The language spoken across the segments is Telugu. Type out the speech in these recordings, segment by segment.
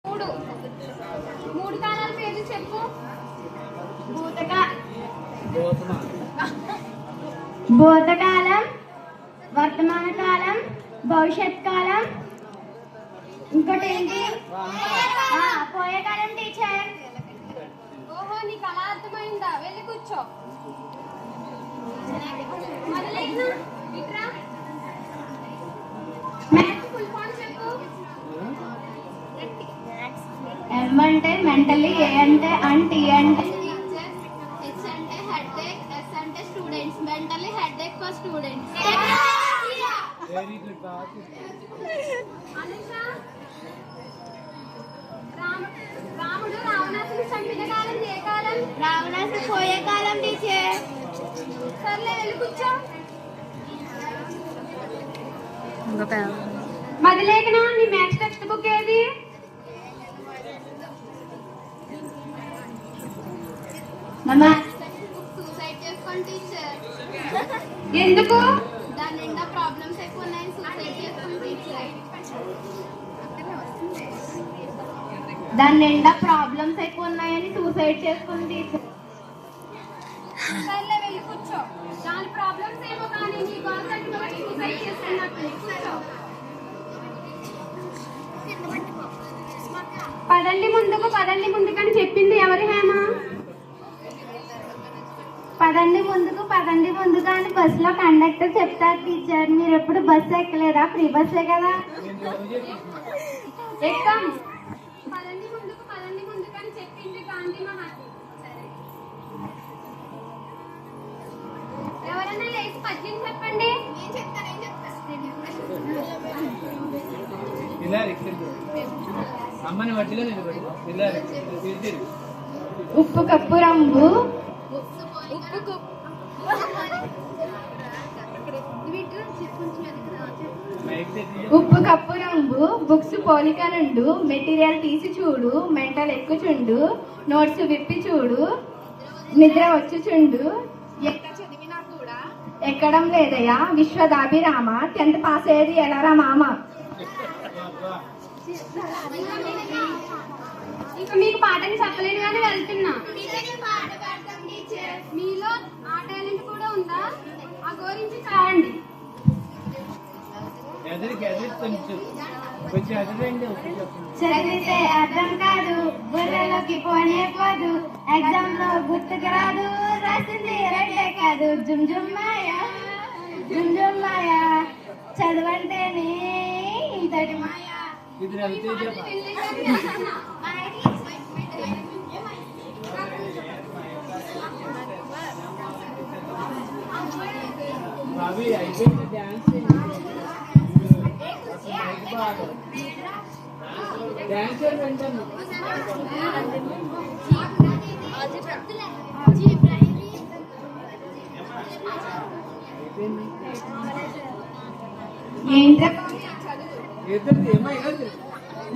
మూడు మూడు కాలాల పేర్లు చెప్పు. భూతకాలం, వర్తమాన కాలం, భవిష్యత్ కాలం, ఇంకోటి ఏంటి? పోయే కాలం టీచర్. ఓహో, నీకు అలా అర్థమైందా? వెళ్ళి కూర్చో. మొదలెట్నా? ఇట్రా. ఫుల్ ఫామ్ చెప్పు. ఎం అంటే మెంటల్లీ, ఏ అంటే టీ అంటే హెచ్ అంటే హెడేక్, ఎస్ అంటే students. Mentally headache for students. Anusha, రాముడు రావణాసుని చంపిన కాలం ఏ కాలం? రావణాసు పోయే కాలం టీచర్. సర్లే, వెళ్ళి కూర్చో. మదిలేఖన, నీ మ్యాథ్స్ టెక్స్ట్ బుక్ ఏది? సూసైడ్ చేసుకోండి టీచర్. ఎందుకు? దాని నిండా ప్రాబ్లమ్స్ ఎక్కువ ఉన్నాయి. సూసైడ్ చేసుకోండి టీచర్. దాని నిండా ప్రాబ్లమ్స్ ఎక్కువ ఉన్నాయని సూసైడ్ చేసుకుని టీచర్. సర్లే, వెళ్ళి కూర్చో. దాని ప్రాబ్లమ్స్ ఏమో కానీ నీ కాన్సెప్ట్ బట్టి సూసైడ్ చేసుకున్నట్టు. కూర్చో. పదండి ముందుకు, పదండి ముందుకని చెప్పింది ఎవరి? హేమ. పదండి ముందుకు అని బస్సులో కండక్టర్ చెప్తారు టీచర్. మీరు ఎప్పుడు బస్సు ఎక్కలేదా? ఫ్రీ బస్సే కదా. ఎక్కం. పదండి ముందుకు అని చెప్పింది గాంధీ మహాత్మ. ఎవరైనా లేచి పద్యం చెప్పండి. ఉప్పు కప్పు రంగు, ఉప్పు కప్పు రంగు, బుక్స్ పోలిక నుండు, మెటీరియల్ తీసి చూడు, మెంటల్ ఎక్కుచుండు, నోట్స్ విప్పి చూడు, నిద్ర వచ్చుచుండు, ఎంత చదివినా కూడా ఎక్కడం లేదయ్యా విశ్వదాభిరామ, 10th పాస్ అయ్యేది ఎలారా మామ. ఇంకా మీకు పాటని చెప్పలేను కానీ వెళ్తున్నా. మీలో ఆ టాలెంట్ కూడా ఉందా? ఆ గురించి చాలండి. చదివితే అర్థం కాదు, బుర్రలోకి పోనే పోదు, ఎగ్జామ్ లో గుర్తుకు రాదు, రాసింది రైటే కాదు. జుమ్ జుమ్ మాయా, చదవంటేనే ఇంతటి మాయా.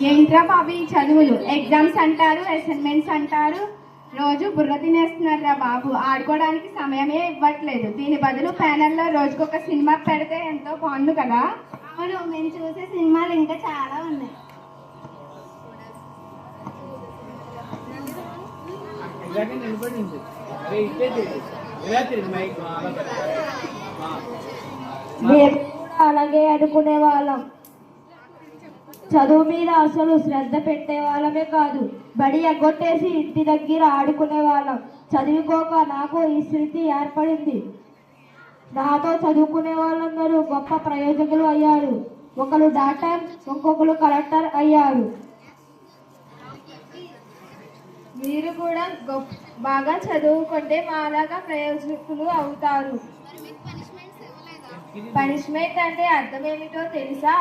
ఏంట్రా బాబు ఈ చదువులు? ఎగ్జామ్స్ అంటారు, అసైన్మెంట్స్ అంటారు, రోజు బుర్ర తినేస్తున్నారా బాబు. ఆడుకోవడానికి సమయమే ఇవ్వట్లేదు. దీని బదులు ప్యానెల్లో రోజుకొక సినిమా పెడితే ఎంతో బాగుండు కదా. అవును, మేము చూసే సినిమాలు ఇంకా చాలా ఉన్నాయి. అలాగే అనుకునే వాళ్ళం. చదువు మీద అసలు శ్రద్ధ పెట్టే వాళ్ళమే కాదు, బడి ఎగ్గొట్టేసి ఇంటి దగ్గర ఆడుకునే వాళ్ళం. చదువుకోక నాకు ఈ స్థితి ఏర్పడింది. నాతో చదువుకునే వాళ్ళందరూ గొప్ప ప్రయోజకులు అయ్యారు. ఒకరు డాక్టర్, ఇంకొకరు కలెక్టర్ అయ్యారు. మీరు కూడా బాగా చదువుకుంటే మాలాగా ప్రయోజకులు అవుతారు. పనిష్మెంట్ అంటే అర్థం ఏమిటో తెలుసా?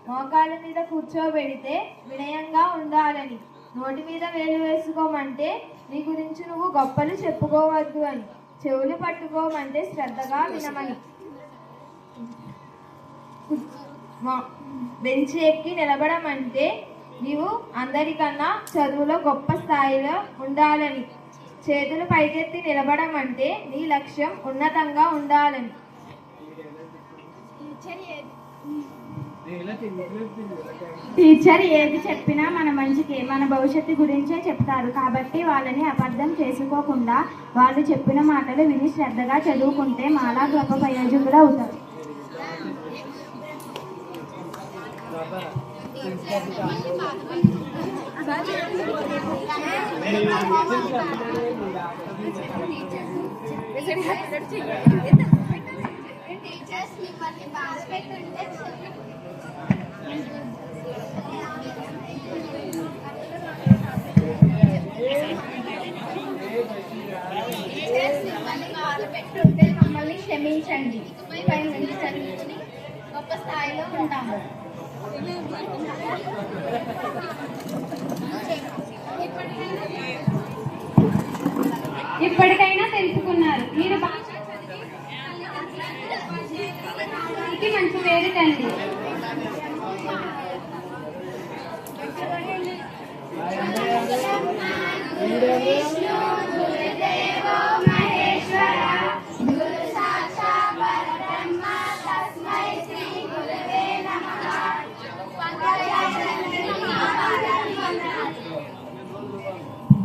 మోకాళ్ళ మీద కూర్చోబెడితే వినయంగా ఉండాలని, నోటి మీద వేలు వేసుకోమంటే నీ గురించి నువ్వు గొప్పలు చెప్పుకోవద్దు అని, చెవులు పట్టుకోమంటే శ్రద్ధగా వినమని, బెంచి ఎక్కి నిలబడమంటే నీవు అందరికన్నా చదువులో గొప్ప స్థాయిలో ఉండాలని, చేతులు పైకెత్తి నిలబడమంటే నీ లక్ష్యం ఉన్నతంగా ఉండాలని. టీచర్ ఏది చెప్పినా మన మంచికే, మన భవిష్యత్తు గురించే చెప్తారు. కాబట్టి వాళ్ళని అపార్థం చేసుకోకుండా వాళ్ళు చెప్పిన మాటలు విని శ్రద్ధగా చదువుకుంటే మాలా గొప్ప ప్రయోజకులు అవుతారు. టీచర్స్ మిమ్మల్ని బాధ పెట్టుంటే మమ్మల్ని క్షమించండి. ఇకపై మంచి చదువుకుని గొప్ప స్థాయిలో ఉంటాము. ఇప్పటికైనా తెలుసుకున్నారు. మీరు బాగా చదివి మంచి పేరు తండ్రి.